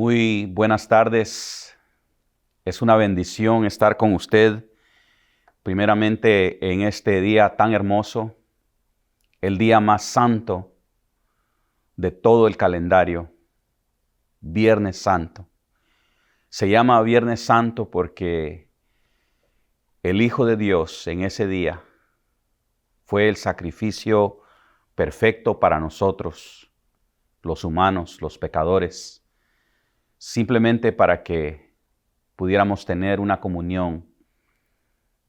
Muy buenas tardes. Es una bendición estar con usted, primeramente en este día tan hermoso, el día más santo de todo el calendario, Viernes Santo. Se llama Viernes Santo porque el Hijo de Dios en ese día fue el sacrificio perfecto para nosotros, los humanos, los pecadores, simplemente para que pudiéramos tener una comunión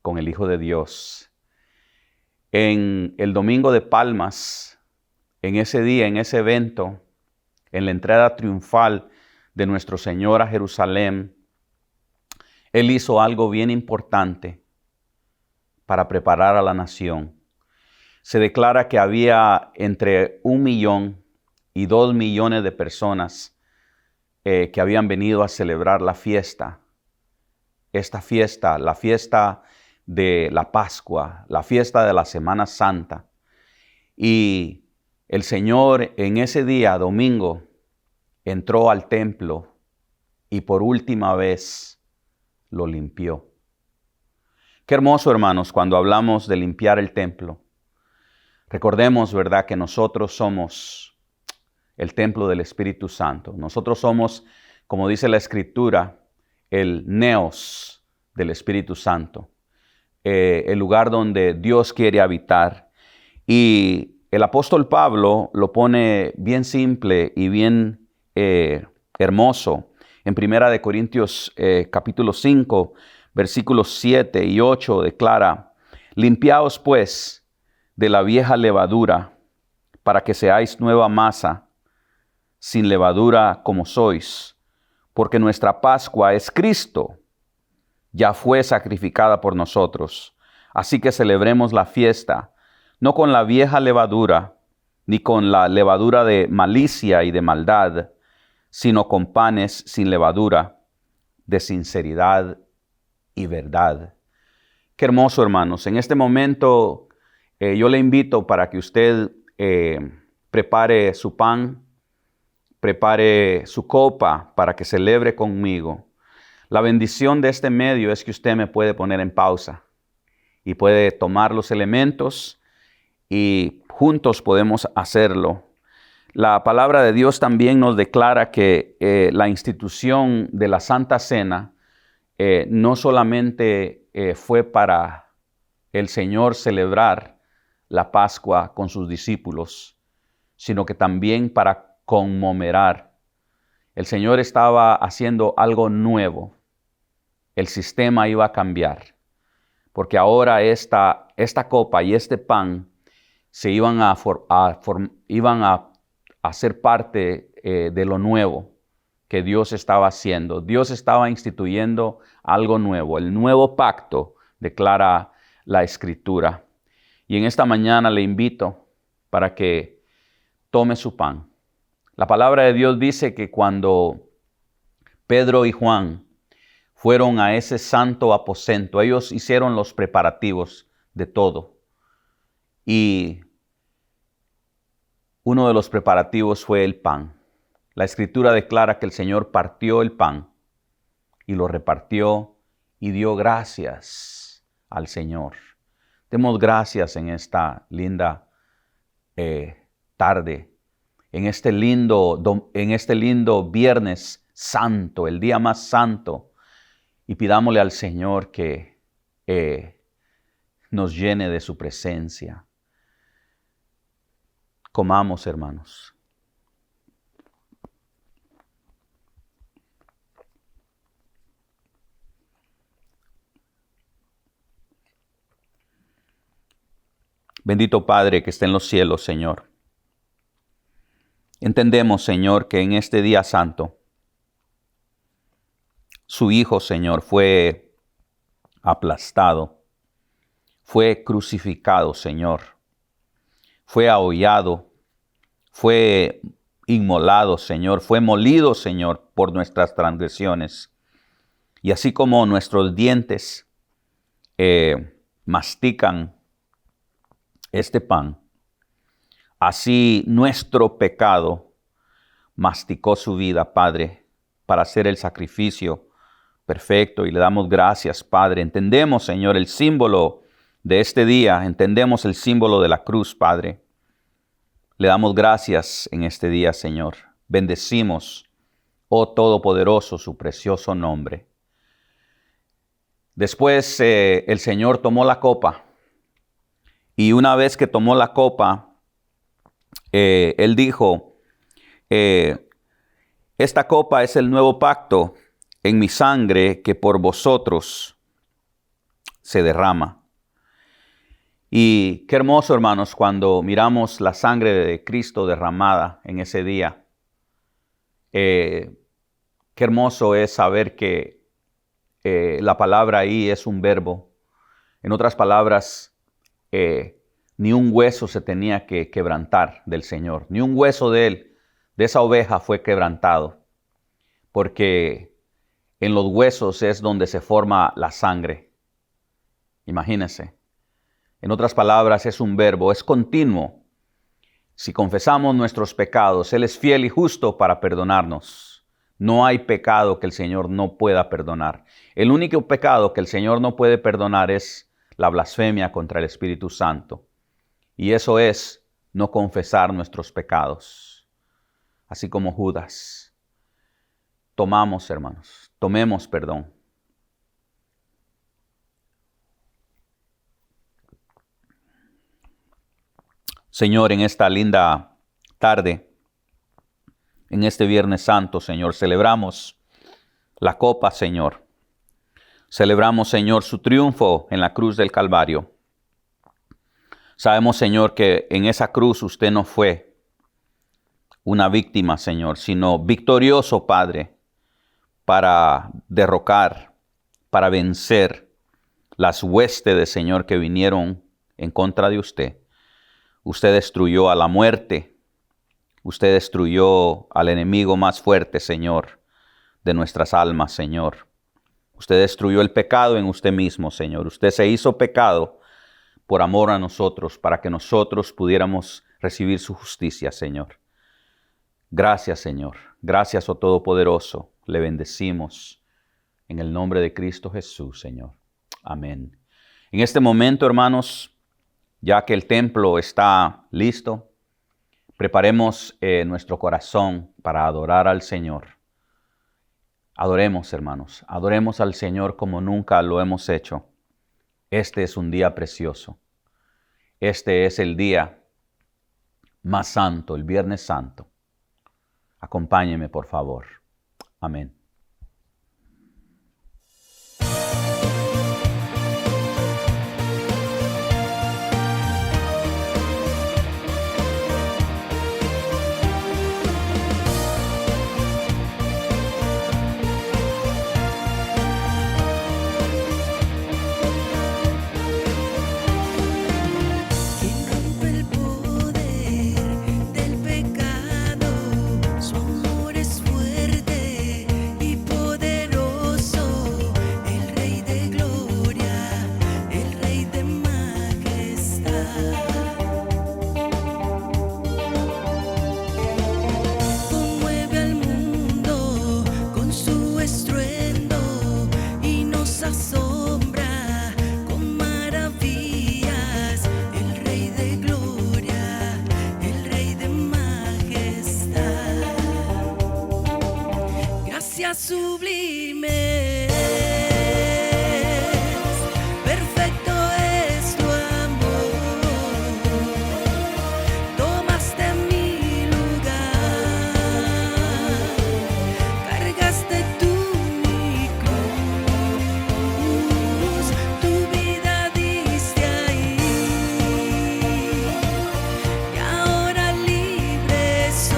con el Hijo de Dios. En el Domingo de Palmas, en ese día, en ese evento, en la entrada triunfal de nuestro Señor a Jerusalén, Él hizo algo bien importante para preparar a la nación. Se declara que había entre 1 millón y 2 millones de personas que habían venido a celebrar la fiesta. Esta fiesta, la fiesta de la Pascua, la fiesta de la Semana Santa. Y el Señor en ese día, domingo, entró al templo y por última vez lo limpió. Qué hermoso, hermanos, cuando hablamos de limpiar el templo. Recordemos, ¿verdad?, que nosotros somos el templo del Espíritu Santo. Nosotros somos, como dice la Escritura, el neos del Espíritu Santo. El lugar donde Dios quiere habitar. Y el apóstol Pablo lo pone bien simple y bien hermoso. En 1 Corintios capítulo 5, versículos 7 y 8 declara: limpiaos pues de la vieja levadura, para que seáis nueva masa, sin levadura como sois, porque nuestra Pascua es Cristo, ya fue sacrificada por nosotros. Así que celebremos la fiesta, no con la vieja levadura, ni con la levadura de malicia y de maldad, sino con panes sin levadura, de sinceridad y verdad. Qué hermoso, hermanos. En este momento yo le invito para que usted prepare su pan, prepare su copa para que celebre conmigo. La bendición de este medio es que usted me puede poner en pausa y puede tomar los elementos y juntos podemos hacerlo. La palabra de Dios también nos declara que la institución de la Santa Cena no solamente fue para el Señor celebrar la Pascua con sus discípulos, sino que también para conmemorar. El Señor estaba haciendo algo nuevo. El sistema iba a cambiar, porque ahora esta copa y este pan se iban a hacer parte de lo nuevo que Dios estaba haciendo. Dios estaba instituyendo algo nuevo. El nuevo pacto, declara la Escritura. Y en esta mañana le invito para que tome su pan. La palabra de Dios dice que cuando Pedro y Juan fueron a ese santo aposento, ellos hicieron los preparativos de todo. Y uno de los preparativos fue el pan. La Escritura declara que el Señor partió el pan y lo repartió y dio gracias al Señor. Demos gracias en esta linda tarde. En este lindo Viernes Santo, el día más santo, y pidámosle al Señor que nos llene de su presencia. Comamos, hermanos. Bendito Padre que está en los cielos, Señor. Entendemos, Señor, que en este día santo, su Hijo, Señor, fue aplastado, fue crucificado, Señor, fue ahollado, fue inmolado, Señor, fue molido, Señor, por nuestras transgresiones. Y así como nuestros dientes mastican este pan, así nuestro pecado masticó su vida, Padre, para hacer el sacrificio perfecto y le damos gracias, Padre. Entendemos, Señor, el símbolo de este día, entendemos el símbolo de la cruz, Padre. Le damos gracias en este día, Señor. Bendecimos, oh Todopoderoso, su precioso nombre. Después el Señor tomó la copa y una vez que tomó la copa, Él dijo, esta copa es el nuevo pacto en mi sangre que por vosotros se derrama. Y qué hermoso, hermanos, cuando miramos la sangre de Cristo derramada en ese día. Qué hermoso es saber que la palabra ahí es un verbo. En otras palabras, ni un hueso se tenía que quebrantar del Señor. Ni un hueso de Él, de esa oveja, fue quebrantado. Porque en los huesos es donde se forma la sangre. Imagínense. En otras palabras, es un verbo, es continuo. Si confesamos nuestros pecados, Él es fiel y justo para perdonarnos. No hay pecado que el Señor no pueda perdonar. El único pecado que el Señor no puede perdonar es la blasfemia contra el Espíritu Santo. Y eso es no confesar nuestros pecados. Así como Judas. Tomamos, hermanos, tomemos perdón. Señor, en esta linda tarde, en este Viernes Santo, Señor, celebramos la copa, Señor. Celebramos, Señor, su triunfo en la cruz del Calvario. Sabemos, Señor, que en esa cruz usted no fue una víctima, Señor, sino victorioso, Padre, para derrocar, para vencer las huestes, Señor, que vinieron en contra de usted. Usted destruyó a la muerte. Usted destruyó al enemigo más fuerte, Señor, de nuestras almas, Señor. Usted destruyó el pecado en usted mismo, Señor. Usted se hizo pecado por amor a nosotros, para que nosotros pudiéramos recibir su justicia, Señor. Gracias, Señor. Gracias, oh Todopoderoso. Le bendecimos en el nombre de Cristo Jesús, Señor. Amén. En este momento, hermanos, ya que el templo está listo, preparemos nuestro corazón para adorar al Señor. Adoremos, hermanos, adoremos al Señor como nunca lo hemos hecho. Este es un día precioso. Este es el día más santo, el Viernes Santo. Acompáñeme, por favor. Amén. Su amor es fuerte y sublime es, perfecto es tu amor. Tomaste mi lugar, cargaste tú mi cruz, tu vida diste ahí, y ahora libre soy.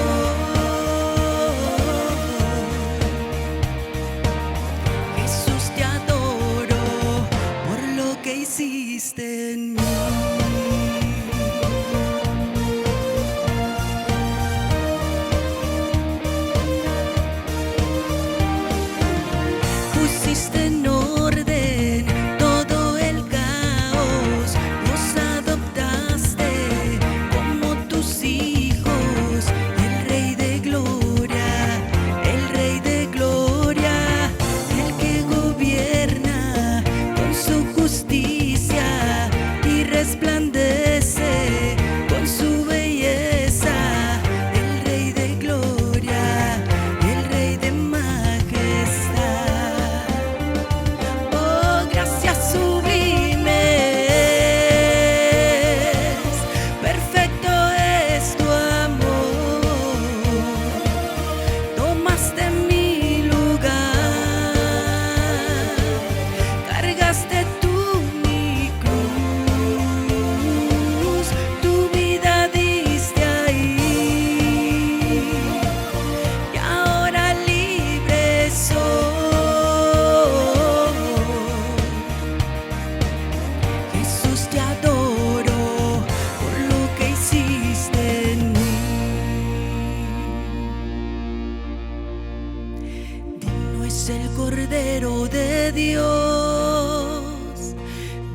Dios.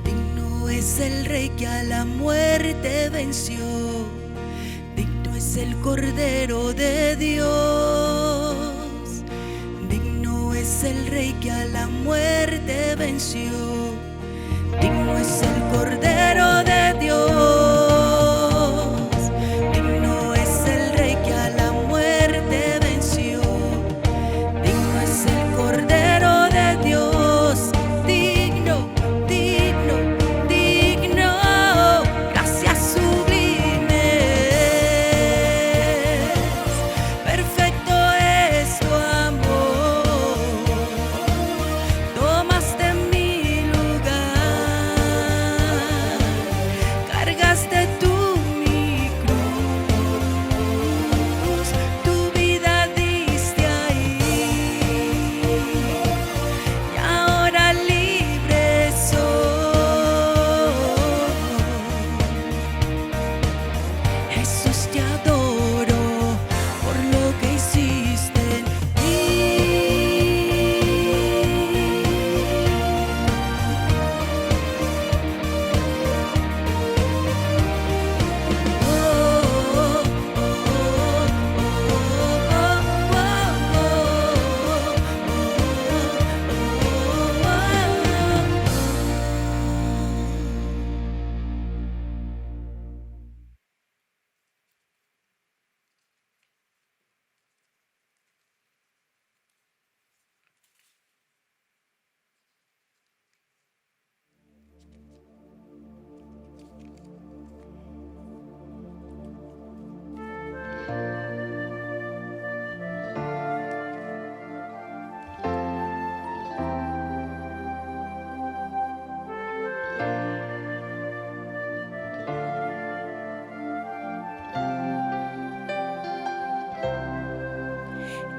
Digno es el Rey que a la muerte venció. Digno es el Cordero de Dios. Digno es el Rey que a la muerte venció. Digno es el Cordero de Dios. Digno es el Rey que a la muerte venció. Digno es el Cordero de Dios. Digno, digno, digno. Gracias sublimes. Perfecto es tu amor. Tomaste mi lugar. Cargaste tú mi cruz. Tu vida diste ahí. Y ahora libre soy. Jesús, te adoro por lo que hiciste en mí.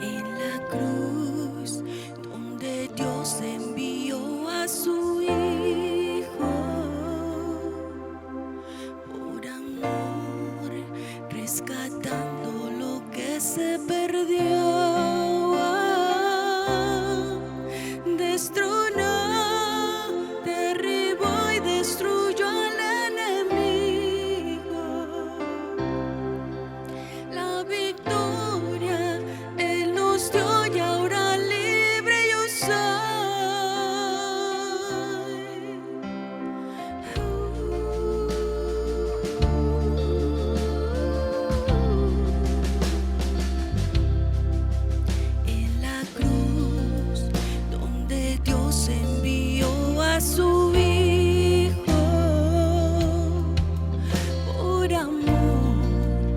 En la cruz donde Dios envió a su Hijo por amor, rescatando lo que se perdió. Destronó, derribó y destruyó al enemigo. La victoria Él nos dio y ahora libre yo soy. En la cruz donde Dios envió a su Hijo por amor,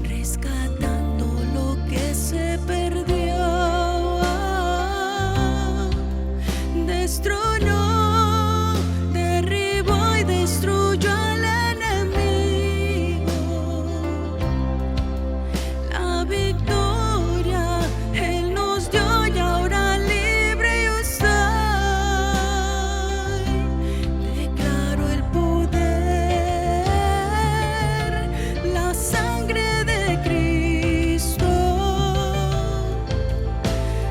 rescatando lo que se perdió. Destronó, derribó y destruyó al enemigo. La victoria Él nos dio y ahora libre yo soy. Declaro el poder, la sangre de Cristo.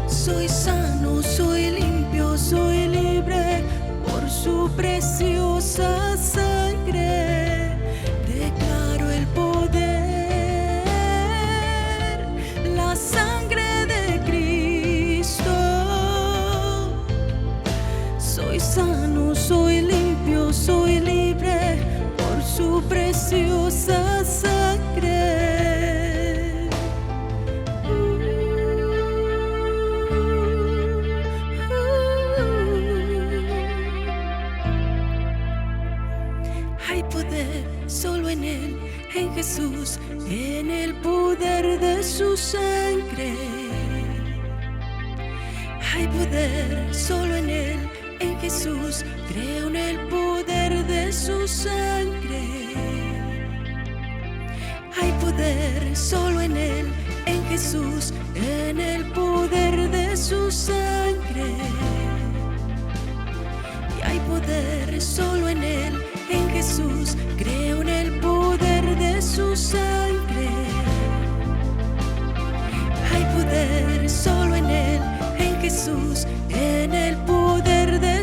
Soy sano, soy limpio, soy libre por su preciosa sangre. Declaro el poder, la sangre de Cristo. Soy sano, soy limpio, soy libre por su preciosa sangre. Hay poder solo en Él, en Jesús, en el poder de su sangre. Hay poder solo en Él, en Jesús, creo en el poder de su sangre. Hay poder solo en Él, en Jesús, en el poder de su sangre. Y hay poder solo en Él, en Jesús, creo en el poder de su sangre. Hay poder solo en Él, en Jesús, en el poder de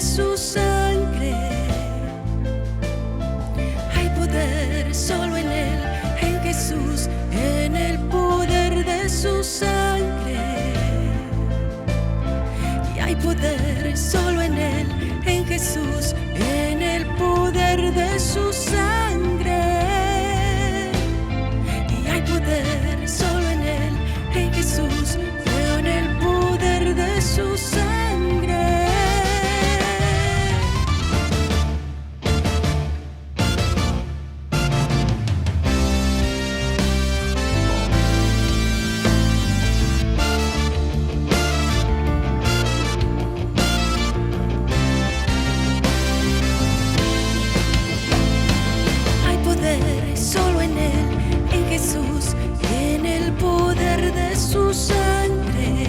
poder solo en Él, en Jesús, en el poder de su sangre. Y hay poder solo en Él, en Jesús, creo en el poder de su sangre. Solo en Él, en Jesús, en el poder de su sangre.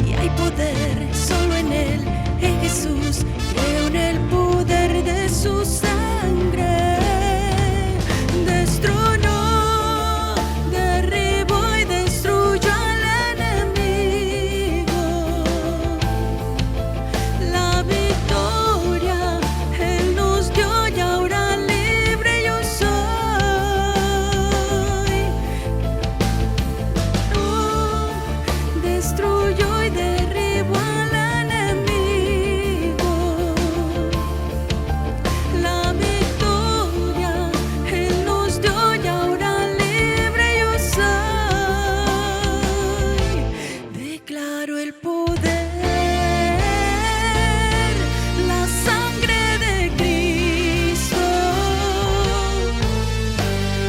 Y hay poder solo en Él, en Jesús, creo en el poder de su sangre. Destronó, derribó y destruyó al enemigo. La victoria Él nos dio y ahora destruyó y derribó al enemigo. La victoria Él nos dio y ahora libre yo soy. Declaro el poder, la sangre de Cristo.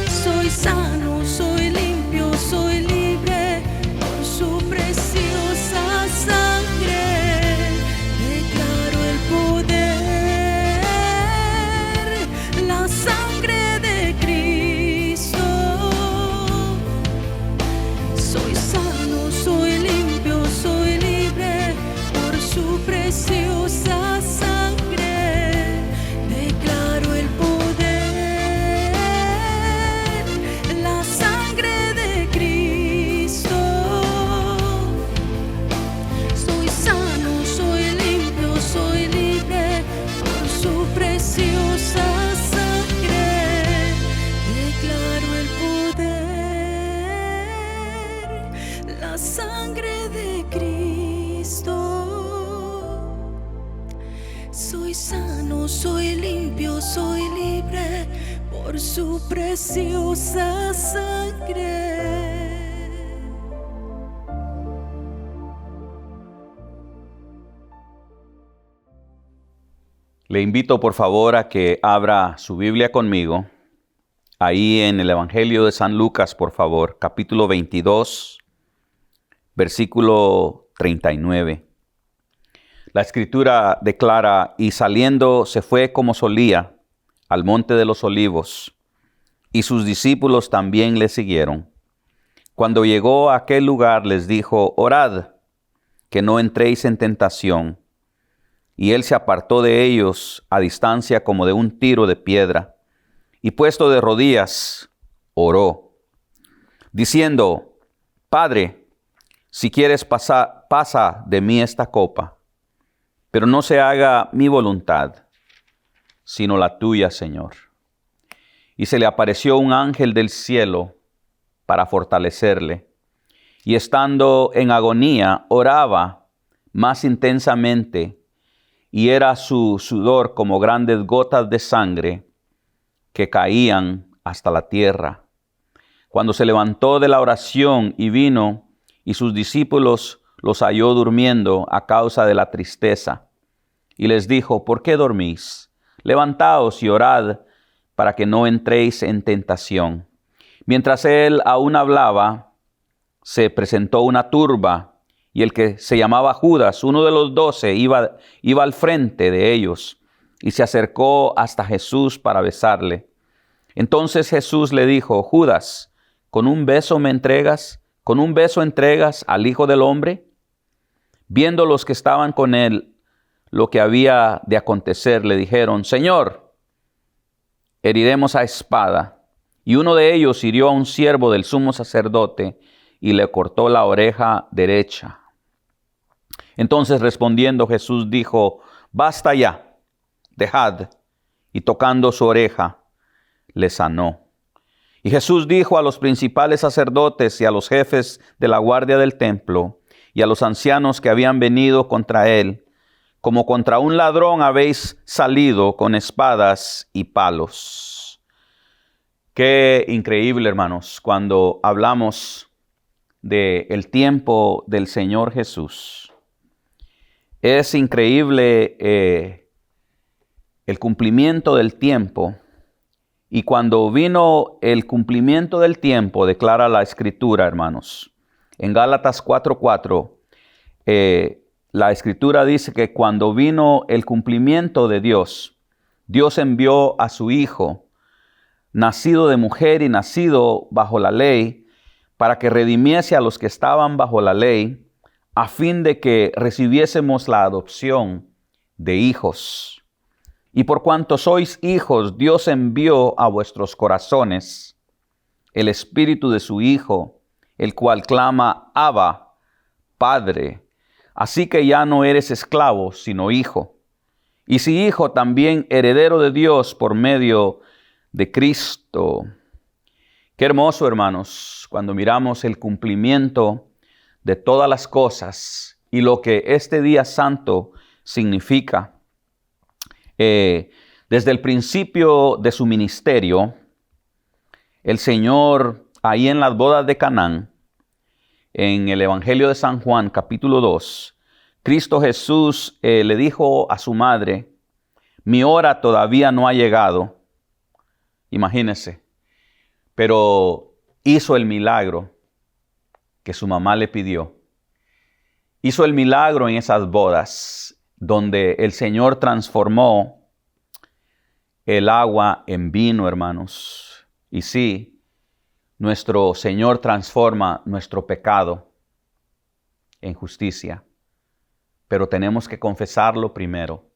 Soy sano, soy limpio, soy libre por su preciosa sangre. Declaro el poder, la sangre de Cristo. Soy sano, soy limpio, soy libre por su preciosa sangre. Declaro el poder, la sangre de Cristo. Soy sano, soy limpio, soy libre por su preciosa sangre. Declaro el poder, la sangre de Cristo. Soy sano, soy limpio, soy libre por su preciosa sangre. Le invito por favor a que abra su Biblia conmigo, ahí en el Evangelio de San Lucas, por favor, capítulo 22, versículo 39. La Escritura declara: y saliendo se fue como solía al monte de los olivos, y sus discípulos también le siguieron. Cuando llegó a aquel lugar les dijo: orad, que no entréis en tentación. Y él se apartó de ellos a distancia como de un tiro de piedra, y puesto de rodillas, oró, diciendo: Padre, si quieres pasa de mí esta copa, pero no se haga mi voluntad, sino la tuya, Señor. Y se le apareció un ángel del cielo para fortalecerle, y estando en agonía, oraba más intensamente, y era su sudor como grandes gotas de sangre que caían hasta la tierra. Cuando se levantó de la oración y vino, y sus discípulos los halló durmiendo a causa de la tristeza, y les dijo: ¿por qué dormís? Levantaos y orad para que no entréis en tentación. Mientras él aún hablaba, se presentó una turba, y el que se llamaba Judas, uno de los 12, iba al frente de ellos, y se acercó hasta Jesús para besarle. Entonces Jesús le dijo: Judas, ¿con un beso me entregas? ¿Con un beso entregas al Hijo del Hombre? Viendo los que estaban con él lo que había de acontecer, le dijeron: Señor, heriremos a espada. Y uno de ellos hirió a un siervo del sumo sacerdote y le cortó la oreja derecha. Entonces respondiendo Jesús dijo: basta ya, dejad. Y tocando su oreja, le sanó. Y Jesús dijo a los principales sacerdotes y a los jefes de la guardia del templo y a los ancianos que habían venido contra él, como contra un ladrón habéis salido con espadas y palos. Qué increíble, hermanos, cuando hablamos del tiempo del Señor Jesús. Es increíble el cumplimiento del tiempo. Y cuando vino el cumplimiento del tiempo, declara la Escritura, hermanos. En Gálatas 4:4, la Escritura dice que cuando vino el cumplimiento de Dios, Dios envió a su Hijo, nacido de mujer y nacido bajo la ley, para que redimiese a los que estaban bajo la ley, a fin de que recibiésemos la adopción de hijos. Y por cuanto sois hijos, Dios envió a vuestros corazones el Espíritu de su Hijo, el cual clama, Abba, Padre. Así que ya no eres esclavo, sino hijo. Y si hijo, también heredero de Dios por medio de Cristo. Qué hermoso, hermanos, cuando miramos el cumplimiento de todas las cosas y lo que este día santo significa. Desde el principio de su ministerio, el Señor, ahí en las bodas de Canaán, en el Evangelio de San Juan, capítulo 2, Cristo Jesús le dijo a su madre, mi hora todavía no ha llegado. Imagínense. Pero hizo el milagro que su mamá le pidió. Hizo el milagro en esas bodas, donde el Señor transformó el agua en vino, hermanos. Y sí, nuestro Señor transforma nuestro pecado en justicia. Pero tenemos que confesarlo primero.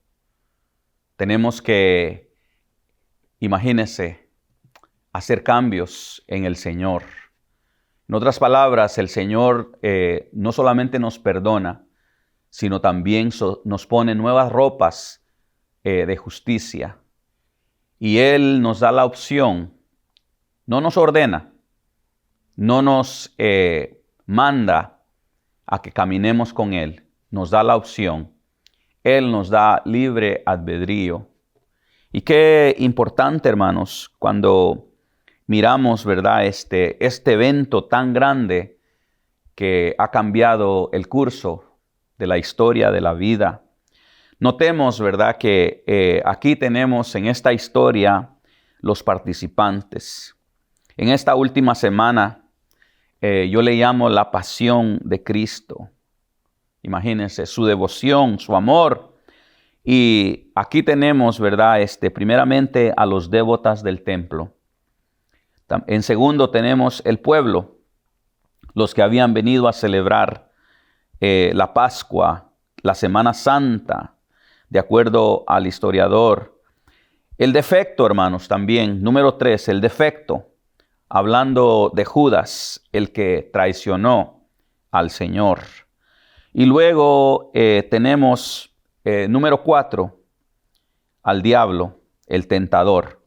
Tenemos que, imagínense, hacer cambios en el Señor. En otras palabras, el Señor no solamente nos perdona, sino también nos pone nuevas ropas de justicia. Y Él nos da la opción, no nos ordena, no nos manda a que caminemos con Él, nos da la opción. Él nos da libre albedrío. Y qué importante, hermanos, cuando miramos, ¿verdad?, este evento tan grande que ha cambiado el curso de la historia de la vida. Notemos, ¿verdad?, que aquí tenemos en esta historia los participantes. En esta última semana, yo le llamo la pasión de Cristo. Imagínense, su devoción, su amor. Y aquí tenemos, ¿verdad?, primeramente a los dévotas del templo. En segundo tenemos el pueblo, los que habían venido a celebrar la Pascua, la Semana Santa, de acuerdo al historiador. El defecto, hermanos, también. Número 3, el defecto. Hablando de Judas, el que traicionó al Señor. Y luego tenemos, número 4, al diablo, el tentador.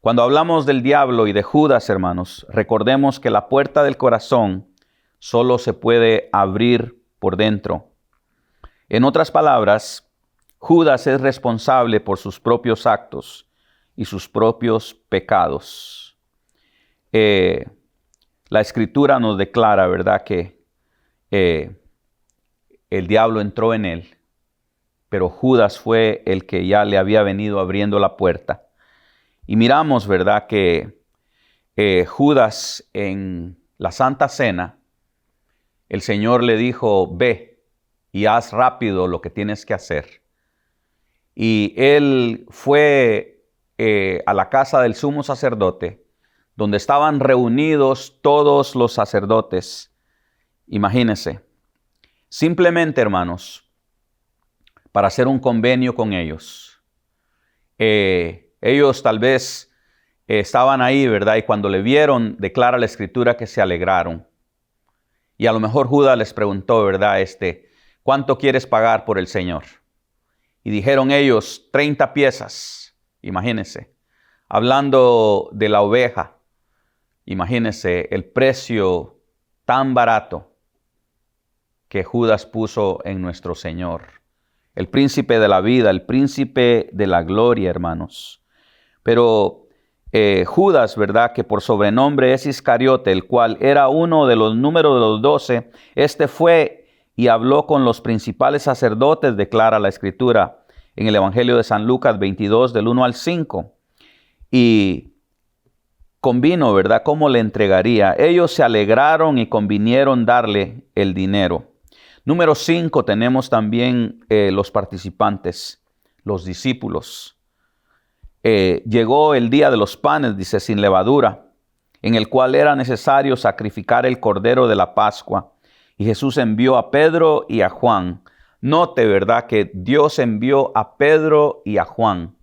Cuando hablamos del diablo y de Judas, hermanos, recordemos que la puerta del corazón solo se puede abrir por dentro. En otras palabras, Judas es responsable por sus propios actos y sus propios pecados. La Escritura nos declara, ¿verdad?, que el diablo entró en él, pero Judas fue el que ya le había venido abriendo la puerta. Y miramos, ¿verdad?, que Judas en la Santa Cena, el Señor le dijo, ve y haz rápido lo que tienes que hacer. Y él fue a la casa del sumo sacerdote, donde estaban reunidos todos los sacerdotes. Imagínense, simplemente, hermanos, para hacer un convenio con ellos. Ellos tal vez estaban ahí, ¿verdad? Y cuando le vieron, declara la Escritura que se alegraron. Y a lo mejor Judas les preguntó, ¿verdad? ¿Cuánto quieres pagar por el Señor? Y dijeron ellos, 30 piezas. Imagínense. Hablando de la oveja. Imagínense el precio tan barato. que Judas puso en nuestro Señor. El príncipe de la vida, el príncipe de la gloria, hermanos. Pero Judas, ¿verdad? Que por sobrenombre es Iscariote, el cual era uno de los números de los 12, este fue y habló con los principales sacerdotes, declara la Escritura en el Evangelio de San Lucas 22, del 1 al 5. Y convino, ¿verdad?, cómo le entregaría. Ellos se alegraron y convinieron darle el dinero. Número 5, tenemos también los participantes, los discípulos. Llegó el día de los panes, dice, sin levadura, en el cual era necesario sacrificar el cordero de la Pascua. Y Jesús envió a Pedro y a Juan. Note, ¿verdad?, que Dios envió a Pedro y a Juan,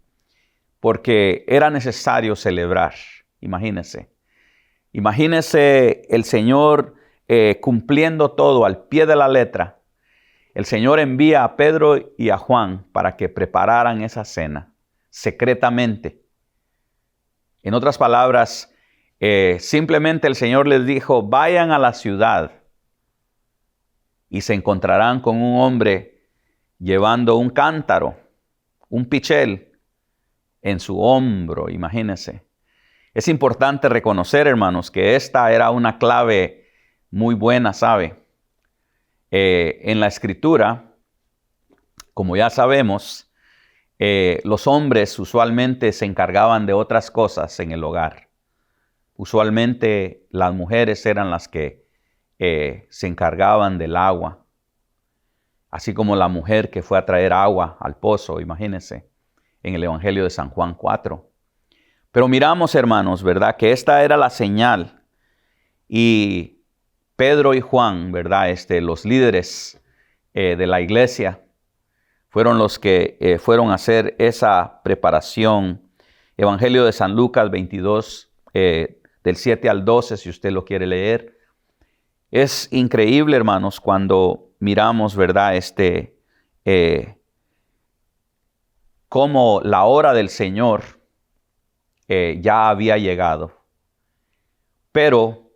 porque era necesario celebrar. Imagínense el Señor cumpliendo todo al pie de la letra. El Señor envía a Pedro y a Juan para que prepararan esa cena secretamente. En otras palabras, simplemente el Señor les dijo, vayan a la ciudad y se encontrarán con un hombre llevando un cántaro, un pichel en su hombro. Imagínense. Es importante reconocer, hermanos, que esta era una clave muy buena, ¿sabe? En la Escritura, como ya sabemos, los hombres usualmente se encargaban de otras cosas en el hogar. Usualmente las mujeres eran las que se encargaban del agua. Así como la mujer que fue a traer agua al pozo, imagínense, en el Evangelio de San Juan 4. Pero miramos, hermanos, ¿verdad?, que esta era la señal. Y Pedro y Juan, ¿verdad?, los líderes de la iglesia, fueron los que fueron a hacer esa preparación. Evangelio de San Lucas 22, del 7 al 12, si usted lo quiere leer. Es increíble, hermanos, cuando miramos, ¿verdad?, cómo la hora del Señor ya había llegado. Pero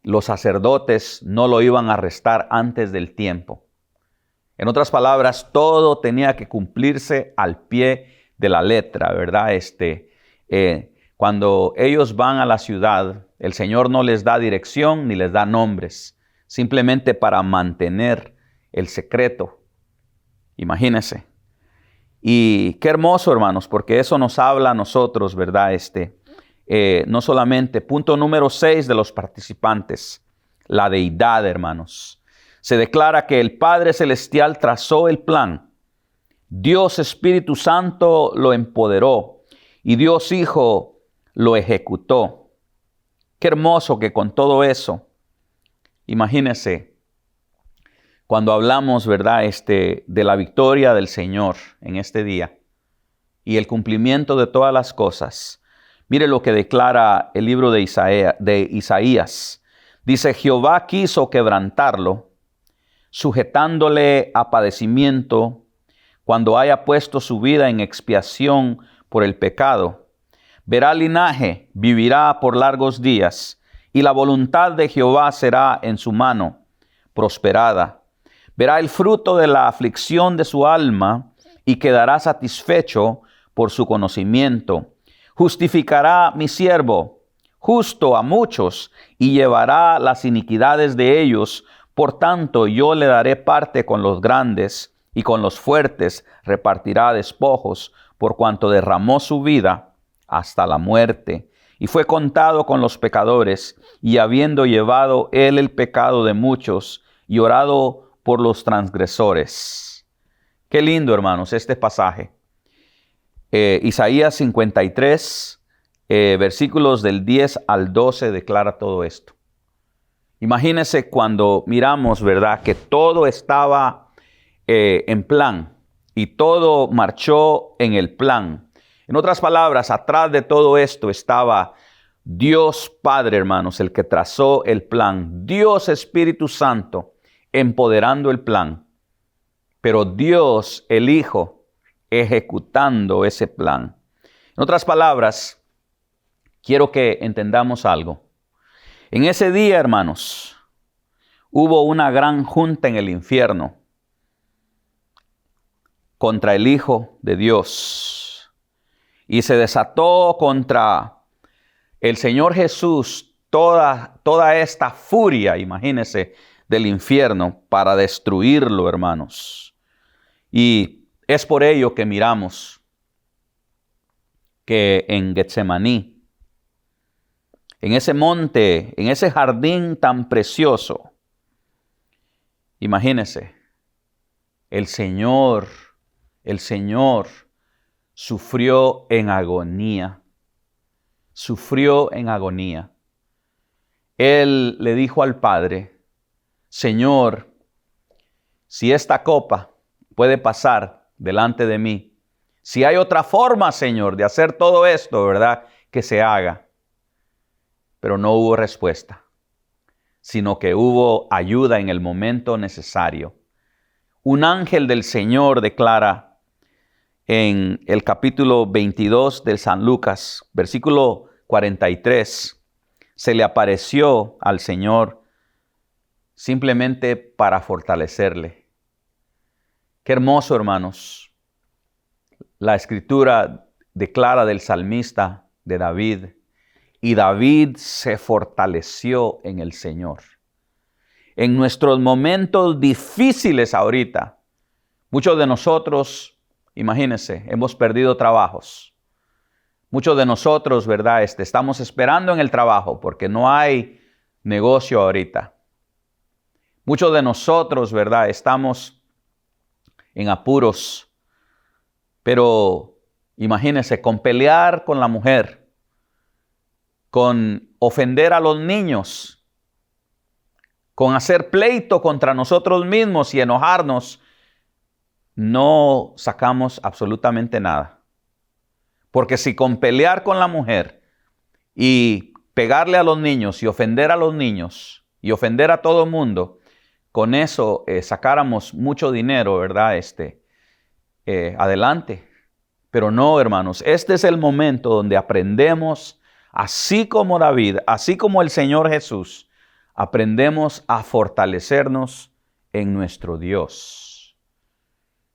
los sacerdotes no lo iban a arrestar antes del tiempo. En otras palabras, todo tenía que cumplirse al pie de la letra, ¿verdad? Cuando ellos van a la ciudad, el Señor no les da dirección ni les da nombres, simplemente para mantener el secreto. Imagínense. Y qué hermoso, hermanos, porque eso nos habla a nosotros, ¿verdad? No solamente, punto número 6 de los participantes, la deidad, hermanos. Se declara que el Padre Celestial trazó el plan. Dios Espíritu Santo lo empoderó y Dios Hijo lo ejecutó. Qué hermoso que con todo eso, imagínense, cuando hablamos, ¿verdad?, de la victoria del Señor en este día y el cumplimiento de todas las cosas. Mire lo que declara el libro de Isaías. Dice, Jehová quiso quebrantarlo, sujetándole a padecimiento, cuando haya puesto su vida en expiación por el pecado. Verá linaje, vivirá por largos días, y la voluntad de Jehová será en su mano prosperada. Verá el fruto de la aflicción de su alma, y quedará satisfecho por su conocimiento. Justificará mi siervo, justo a muchos, y llevará las iniquidades de ellos. Por tanto, yo le daré parte con los grandes, y con los fuertes repartirá despojos, por cuanto derramó su vida hasta la muerte, y fue contado con los pecadores, y habiendo llevado él el pecado de muchos, y orado por los transgresores. Qué lindo, hermanos, este pasaje. Isaías 53, versículos del 10 al 12, declara todo esto. Imagínense cuando miramos, ¿verdad?, que todo estaba en plan y todo marchó en el plan. En otras palabras, atrás de todo esto estaba Dios Padre, hermanos, el que trazó el plan. Dios Espíritu Santo empoderando el plan. Pero Dios, el Hijo, ejecutando ese plan. En otras palabras, quiero que entendamos algo. En ese día, hermanos, hubo una gran junta en el infierno contra el Hijo de Dios. Y se desató contra el Señor Jesús toda esta furia, imagínense, del infierno para destruirlo, hermanos. Y es por ello que miramos que en Getsemaní, en ese monte, en ese jardín tan precioso, imagínense, el Señor sufrió en agonía. Sufrió en agonía. Él le dijo al Padre, Señor, si esta copa puede pasar delante de mí, si hay otra forma, Señor, de hacer todo esto, ¿verdad?, que se haga. Pero no hubo respuesta, sino que hubo ayuda en el momento necesario. Un ángel del Señor declara en el capítulo 22 del San Lucas, versículo 43, se le apareció al Señor simplemente para fortalecerle. Qué hermoso, hermanos. La Escritura declara del salmista de David, y David se fortaleció en el Señor. En nuestros momentos difíciles ahorita, muchos de nosotros, imagínense, hemos perdido trabajos. Muchos de nosotros, ¿verdad? Estamos esperando en el trabajo porque no hay negocio ahorita. Muchos de nosotros, ¿verdad?, estamos en apuros. Pero imagínense, con pelear con la mujer, con ofender a los niños, con hacer pleito contra nosotros mismos y enojarnos, no sacamos absolutamente nada. Porque si con pelear con la mujer y pegarle a los niños y ofender a los niños y ofender a todo el mundo, con eso sacáramos mucho dinero, ¿verdad? Adelante. Pero no, hermanos, este es el momento donde aprendemos, así como David, así como el Señor Jesús, aprendemos a fortalecernos en nuestro Dios.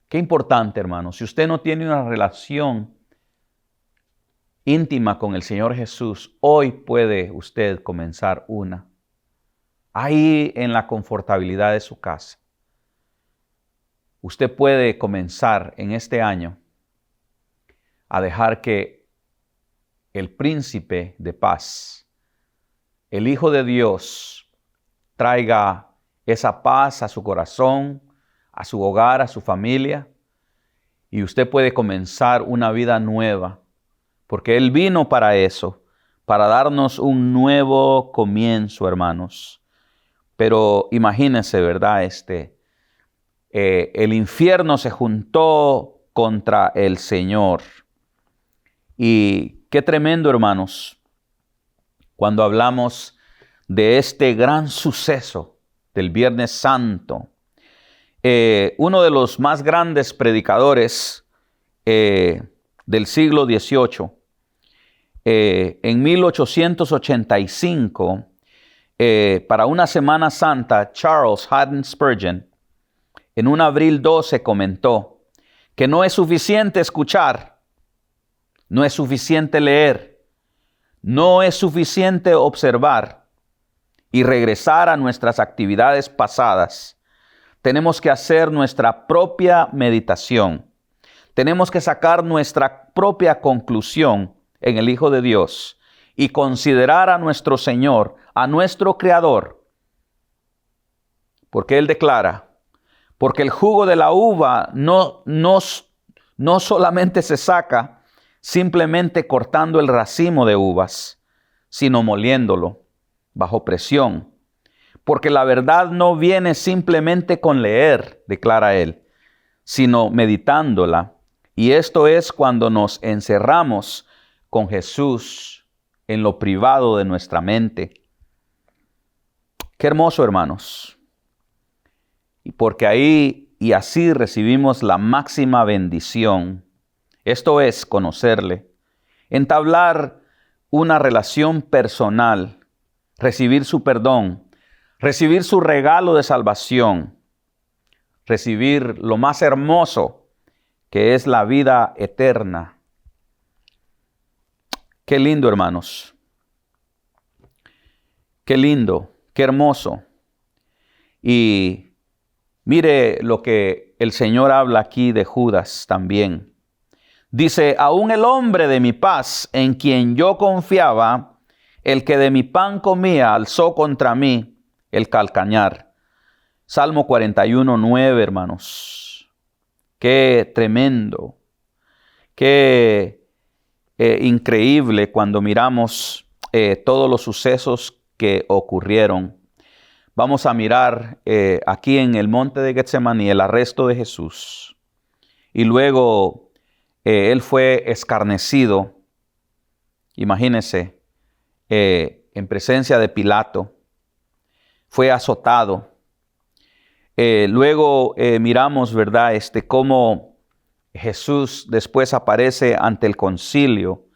Qué importante, hermanos. Si usted no tiene una relación íntima con el Señor Jesús, hoy puede usted comenzar una. Ahí en la confortabilidad de su casa. Usted puede comenzar en este año a dejar que el príncipe de paz, el Hijo de Dios, traiga esa paz a su corazón, a su hogar, a su familia. Y usted puede comenzar una vida nueva, porque Él vino para eso, para darnos un nuevo comienzo, hermanos. Pero imagínense, ¿verdad? El infierno se juntó contra el Señor. Y qué tremendo, hermanos, cuando hablamos de este gran suceso del Viernes Santo. Uno de los más grandes predicadores del siglo XVIII, en 1885, para una Semana Santa, Charles Haddon Spurgeon, en un abril 12, comentó que no es suficiente escuchar, no es suficiente leer, no es suficiente observar y regresar a nuestras actividades pasadas. Tenemos que hacer nuestra propia meditación. Tenemos que sacar nuestra propia conclusión en el Hijo de Dios y considerar a nuestro Señor, a nuestro Creador. Porque Él declara, porque el jugo de la uva no solamente se saca simplemente cortando el racimo de uvas, sino moliéndolo bajo presión. Porque la verdad no viene simplemente con leer, declara Él, sino meditándola. Y esto es cuando nos encerramos con Jesús en lo privado de nuestra mente. Qué hermoso, hermanos. Y porque ahí y así recibimos la máxima bendición. Esto es conocerle, entablar una relación personal, recibir su perdón, recibir su regalo de salvación, recibir lo más hermoso que es la vida eterna. Qué lindo, hermanos. Qué lindo, qué hermoso. Y mire lo que el Señor habla aquí de Judas también. Dice, aún el hombre de mi paz, en quien yo confiaba, el que de mi pan comía, alzó contra mí el calcañar. Salmo 41:9, hermanos. Qué tremendo, qué increíble cuando miramos todos los sucesos que ocurrieron. Vamos a mirar aquí en el monte de Getsemaní el arresto de Jesús. Y luego él fue escarnecido, imagínense, en presencia de Pilato. Fue azotado. Luego miramos, ¿verdad? Cómo Jesús después aparece ante el concilio.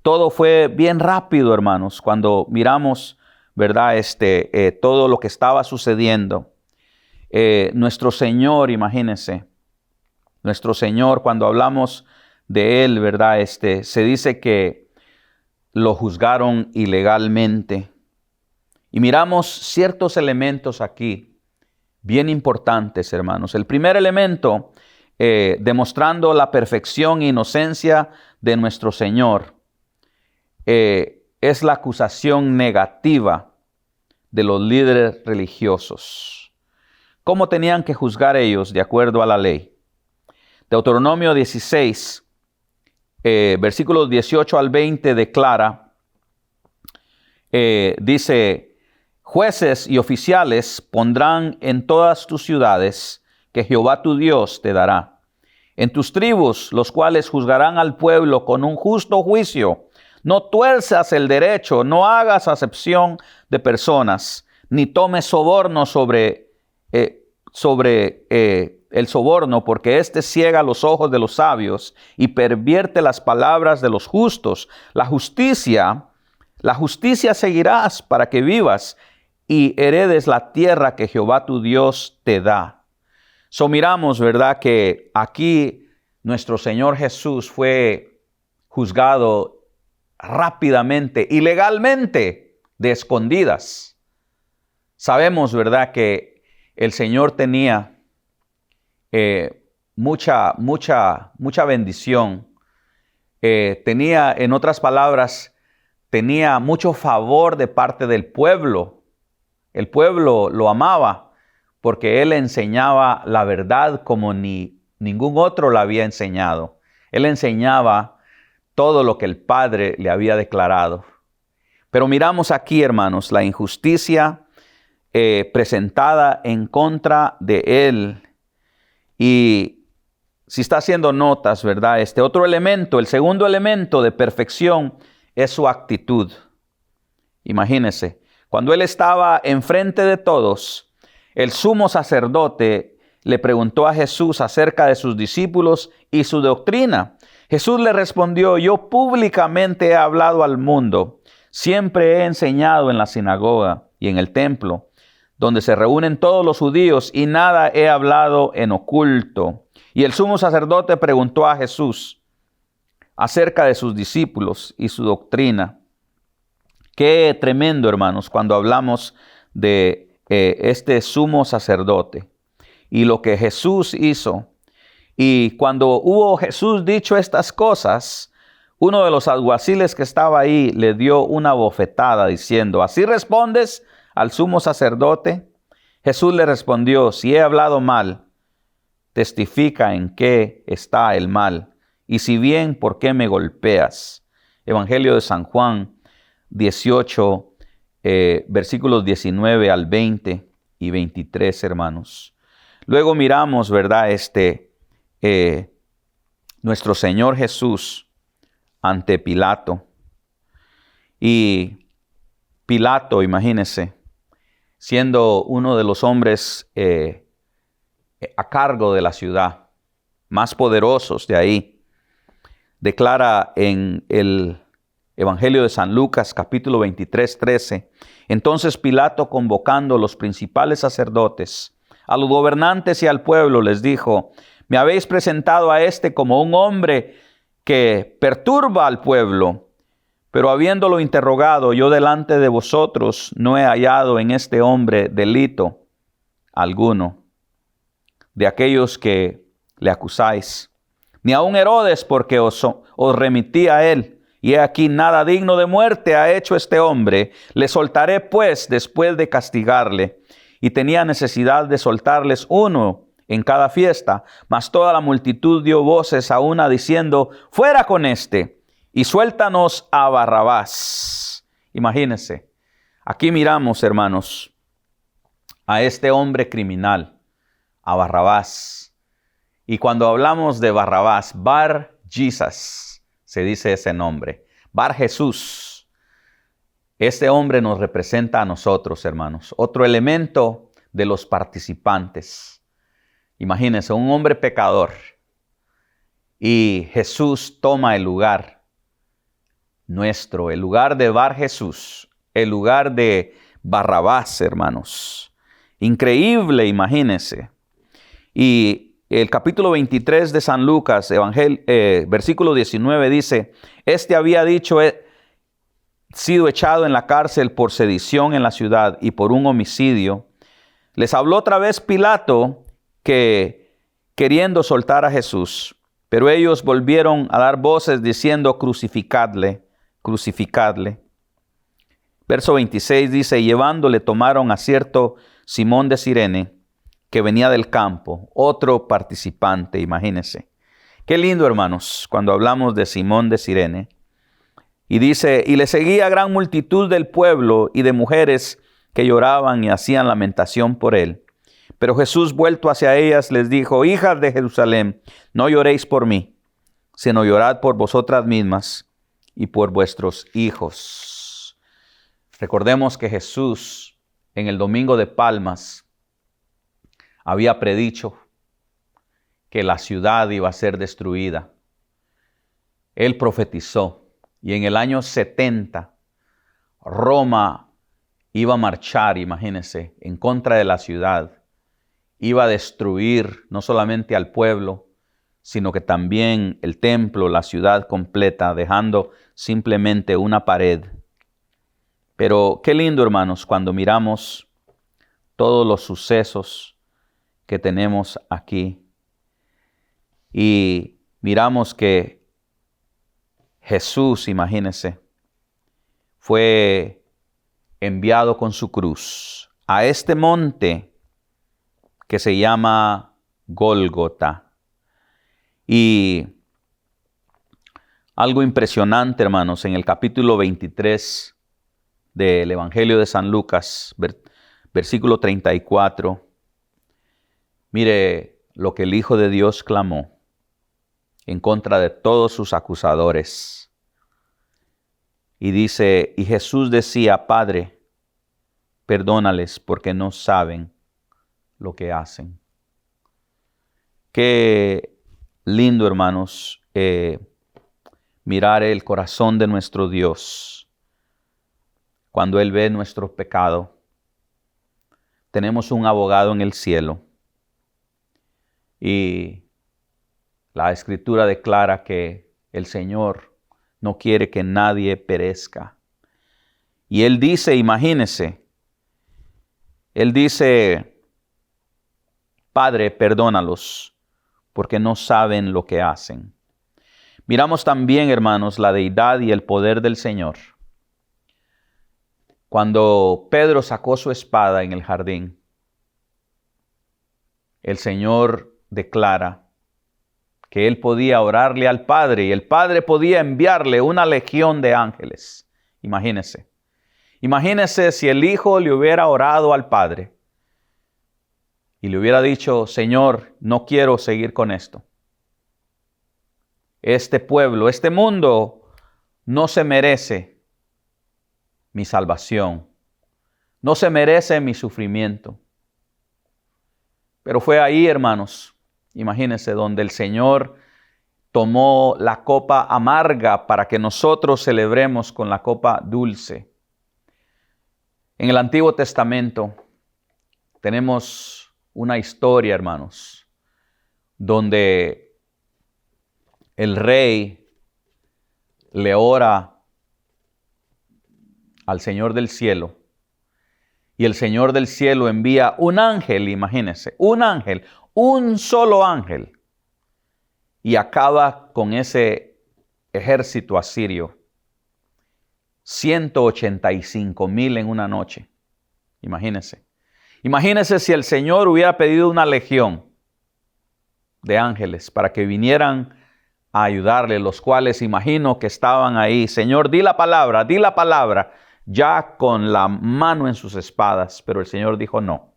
Todo fue bien rápido, hermanos, cuando miramos, ¿verdad? Todo lo que estaba sucediendo. Nuestro Señor, imagínense, nuestro Señor, cuando hablamos de Él, ¿verdad? Se dice que lo juzgaron ilegalmente. Y miramos ciertos elementos aquí, bien importantes, hermanos. El primer elemento, demostrando la perfección e inocencia de nuestro Señor, es la acusación negativa de los líderes religiosos. ¿Cómo tenían que juzgar ellos de acuerdo a la ley? Deuteronomio 16, versículos 18 al 20 declara, dice, jueces y oficiales pondrán en todas tus ciudades que Jehová tu Dios te dará. En tus tribus, los cuales juzgarán al pueblo con un justo juicio. No tuerzas el derecho, no hagas acepción de personas, ni tomes soborno sobre el soborno, porque éste ciega los ojos de los sabios y pervierte las palabras de los justos. La justicia seguirás para que vivas y heredes la tierra que Jehová tu Dios te da. Miramos, ¿verdad?, que aquí nuestro Señor Jesús fue juzgado rápidamente, ilegalmente, de escondidas. Sabemos, ¿verdad?, que el Señor tenía mucha bendición. Tenía, en otras palabras, tenía mucho favor de parte del pueblo. El pueblo lo amaba porque Él enseñaba la verdad como ningún otro la había enseñado. Él enseñaba todo lo que el Padre le había declarado. Pero miramos aquí, hermanos, la injusticia presentada en contra de Él. Y si está haciendo notas, ¿verdad? Otro elemento, el segundo elemento de perfección es su actitud. Imagínense. Cuando Él estaba enfrente de todos, el sumo sacerdote le preguntó a Jesús acerca de sus discípulos y su doctrina. Jesús le respondió, yo públicamente he hablado al mundo. Siempre he enseñado en la sinagoga y en el templo, donde se reúnen todos los judíos, y nada he hablado en oculto. Y el sumo sacerdote preguntó a Jesús acerca de sus discípulos y su doctrina. Qué tremendo, hermanos, cuando hablamos de este sumo sacerdote y lo que Jesús hizo. Y cuando hubo Jesús dicho estas cosas, uno de los alguaciles que estaba ahí le dio una bofetada diciendo, ¿así respondes al sumo sacerdote? Jesús le respondió, si he hablado mal, testifica en qué está el mal, y si bien, ¿por qué me golpeas? Evangelio de San Juan 18, versículos 19 al 20 y 23, hermanos. Luego miramos, ¿verdad? Nuestro Señor Jesús ante Pilato. Y Pilato, imagínense, siendo uno de los hombres a cargo de la ciudad, más poderosos de ahí, declara en el Evangelio de San Lucas, capítulo 23, 13. Entonces Pilato, convocando a los principales sacerdotes, a los gobernantes y al pueblo, les dijo: me habéis presentado a este como un hombre que perturba al pueblo, pero habiéndolo interrogado yo delante de vosotros, no he hallado en este hombre delito alguno de aquellos que le acusáis, ni aun Herodes, porque os remití a él. Y he aquí, nada digno de muerte ha hecho este hombre. Le soltaré pues después de castigarle. Y tenía necesidad de soltarles uno en cada fiesta. Mas toda la multitud dio voces a una diciendo: fuera con este, y suéltanos a Barrabás. Imagínense, aquí miramos, hermanos, a este hombre criminal, a Barrabás. Y cuando hablamos de Barrabás, Bar Jesus, se dice ese nombre, Bar Jesús. Este hombre nos representa a nosotros, hermanos. Otro elemento de los participantes. Imagínense, un hombre pecador. Y Jesús toma el lugar nuestro, el lugar de Bar Jesús, el lugar de Barrabás, hermanos. Increíble, imagínense. Y el capítulo 23 de San Lucas, versículo 19 dice: este había dicho, sido echado en la cárcel por sedición en la ciudad y por un homicidio. Les habló otra vez Pilato, que queriendo soltar a Jesús, pero ellos volvieron a dar voces diciendo: crucificadle, crucificadle. Verso 26 dice: llevándole tomaron a cierto Simón de Cirene, que venía del campo, otro participante, imagínense. Qué lindo, hermanos, cuando hablamos de Simón de Cirene. Y dice: y le seguía gran multitud del pueblo y de mujeres que lloraban y hacían lamentación por él. Pero Jesús, vuelto hacia ellas, les dijo: hijas de Jerusalén, no lloréis por mí, sino llorad por vosotras mismas y por vuestros hijos. Recordemos que Jesús, en el Domingo de Palmas, había predicho que la ciudad iba a ser destruida. Él profetizó, y en el año 70, Roma iba a marchar, imagínense, en contra de la ciudad. Iba a destruir no solamente al pueblo, sino que también el templo, la ciudad completa, dejando simplemente una pared. Pero qué lindo, hermanos, cuando miramos todos los sucesos que tenemos aquí y miramos que Jesús, imagínense, fue enviado con su cruz a este monte que se llama Gólgota. Y algo impresionante, hermanos, en el capítulo 23 del Evangelio de San Lucas, versículo 34, mire lo que el Hijo de Dios clamó en contra de todos sus acusadores. Y dice: y Jesús decía: Padre, perdónales, porque no saben lo que hacen. Qué lindo, hermanos, mirar el corazón de nuestro Dios cuando Él ve nuestro pecado. Tenemos un abogado en el cielo. Y la Escritura declara que el Señor no quiere que nadie perezca. Y Él dice, imagínese, Él dice: Padre, perdónalos, porque no saben lo que hacen. Miramos también, hermanos, la deidad y el poder del Señor. Cuando Pedro sacó su espada en el jardín, el Señor declara que él podía orarle al Padre y el Padre podía enviarle una legión de ángeles. Imagínese. Imagínese si el Hijo le hubiera orado al Padre y le hubiera dicho: Señor, no quiero seguir con esto. Este pueblo, este mundo no se merece mi salvación. No se merece mi sufrimiento. Pero fue ahí, hermanos, imagínense, donde el Señor tomó la copa amarga para que nosotros celebremos con la copa dulce. En el Antiguo Testamento tenemos una historia, hermanos, donde el rey le ora al Señor del cielo y el Señor del cielo envía un ángel, imagínense, un ángel, un solo ángel, y acaba con ese ejército asirio. 185,000 en una noche. Imagínense. Imagínense si el Señor hubiera pedido una legión de ángeles para que vinieran a ayudarle, los cuales imagino que estaban ahí. Señor, di la palabra, ya con la mano en sus espadas. Pero el Señor dijo no.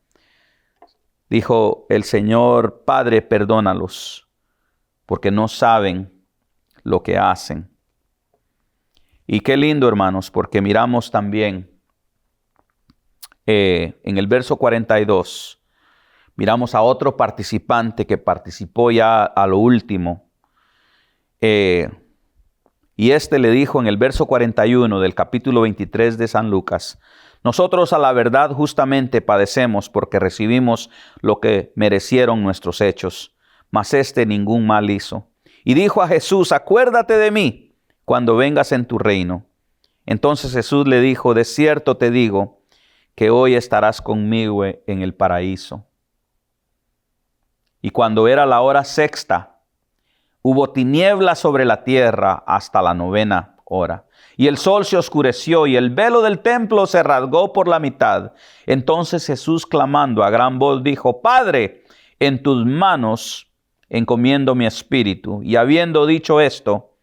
Dijo el Señor: Padre, perdónalos, porque no saben lo que hacen. Y qué lindo, hermanos, porque miramos también en el verso 42, miramos a otro participante que participó ya a lo último. Y este le dijo en el verso 41 del capítulo 23 de San Lucas: nosotros a la verdad justamente padecemos porque recibimos lo que merecieron nuestros hechos, mas este ningún mal hizo. Y dijo a Jesús: acuérdate de mí cuando vengas en tu reino. Entonces Jesús le dijo: de cierto te digo que hoy estarás conmigo en el paraíso. Y cuando era la hora sexta, hubo tinieblas sobre la tierra hasta la 9ª hora. Y el sol se oscureció y el velo del templo se rasgó por la mitad. Entonces Jesús, clamando a gran voz, dijo: Padre, en tus manos encomiendo mi espíritu. Y habiendo dicho esto,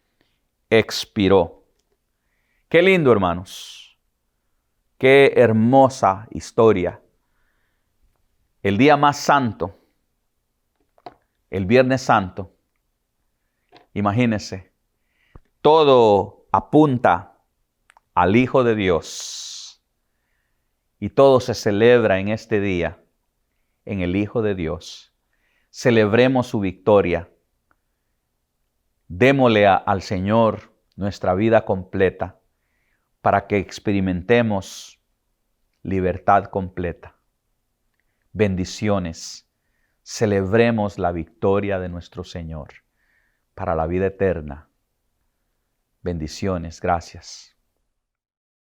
expiró. Qué lindo, hermanos. Qué hermosa historia. El día más santo, el Viernes Santo. Imagínense, todo apunta al Hijo de Dios. Y todo se celebra en este día, en el Hijo de Dios. Celebremos su victoria. Démosle al Señor nuestra vida completa para que experimentemos libertad completa. Bendiciones. Celebremos la victoria de nuestro Señor para la vida eterna. Bendiciones. Gracias.